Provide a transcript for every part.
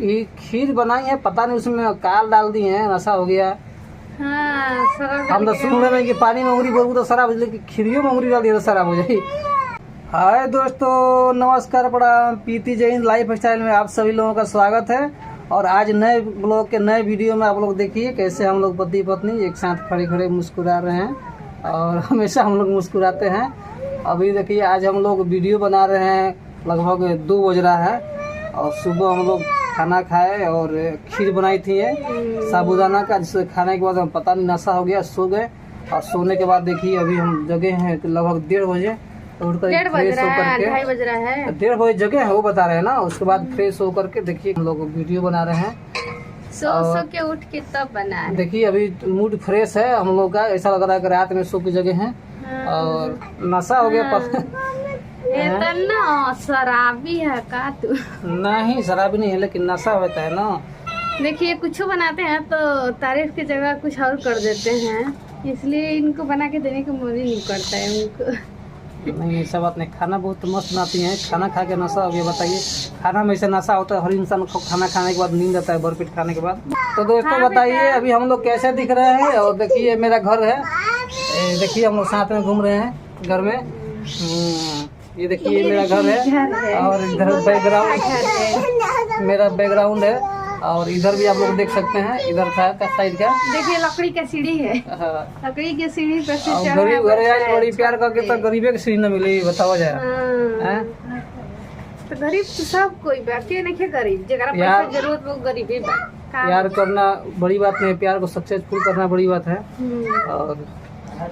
ये खीर बनाई है, पता नहीं उसमें काल डाल दी है, नशा हो गया। हाँ, हम तो सुन रहे हैं कि पानी में उंगली बोलूँ तो शराब, लेकिन खीरियों में उंगली डाल दिया तो शराब हो जाए। हाय दोस्तों, नमस्कार, प्रणाम। पीती जैन लाइफ स्टाइल में आप सभी लोगों का स्वागत है। और आज नए ब्लॉग के नए वीडियो में आप लोग देखिए कैसे हम लोग पति पत्नी एक साथ खड़े खड़े मुस्कुरा रहे हैं, और हमेशा हम लोग मुस्कुराते हैं। अभी देखिए आज हम लोग वीडियो बना रहे हैं, लगभग 2 बज रहा है, और सुबह हम लोग खाना खाए और खीर बनाई थी साबूदाना का, जिससे खाने के बाद हम पता नहीं नशा हो गया, सो गए। और सोने के बाद देखिए अभी हम जगे हैं लगभग 1:30 बजे, उठकर फ्रेश होकर के 2:30 बज रहा है, 1:30 बजे जगह है वो बता रहे हैं ना। उसके बाद फ्रेश होकर के देखिए हम लोग वीडियो बना रहे हैं। सो के उठ के तब बना रहे। देखिए अभी मूड फ्रेश है हम लोग का, ऐसा लग रहा है कि रात में सो की जगह है और नशा हो गया। इतना शराबी है का तू? नहीं, शराबी नहीं है, लेकिन नशा होता है ना। देखिए कुछ बनाते हैं तो तारीफ की जगह कुछ और कर देते हैं, इसलिए इनको बना के देने का मन ही नहीं करता है उनको। नहीं, ऐसा बात नहीं, खाना बहुत मस्त बनाती हैं। खाना खा के नशा हो गया, बताइए। खाना में ऐसे नशा होता है, हर इंसान को खाना खाने के बाद नींद आता है, भरपेट खाने के बाद। तो दोस्तों बताइए अभी हम लोग कैसे दिख रहे हैं। और देखिए मेरा घर है, देखिए हम लोग साथ में घूम रहे हैं घर में। ये देखिए मेरा घर है, और इधर बैकग्राउंड मेरा बैकग्राउंड है, और इधर भी आप लोग देख सकते हैं, इधर था साइड का। देखिए लकड़ी का सीढ़ी है, लकड़ी की सीढ़ी पे से गरीब घर है, बड़ी प्यार करके तो गरीबे की सीढ़ी न मिली, बताओ जाए। तो गरीब तो सब कोई बाकी नहीं है, गरीब जगह पैसा जरूरत वो गरीब ही बा। प्यार करना बड़ी बात नहीं, प्यार को सक्सेसफुल करना बड़ी बात है। और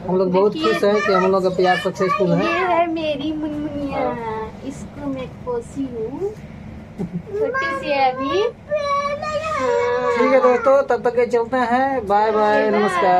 हम लोग बहुत खुश हैं कि हम लोग का प्यार सक्सेसफुल है। ये है मेरी मुनमुनिया, इसको मैं पोसी हूँ, छोटी सी है अभी। ठीक है दोस्तों, तब तक के चलते हैं, बाय बाय, नमस्कार।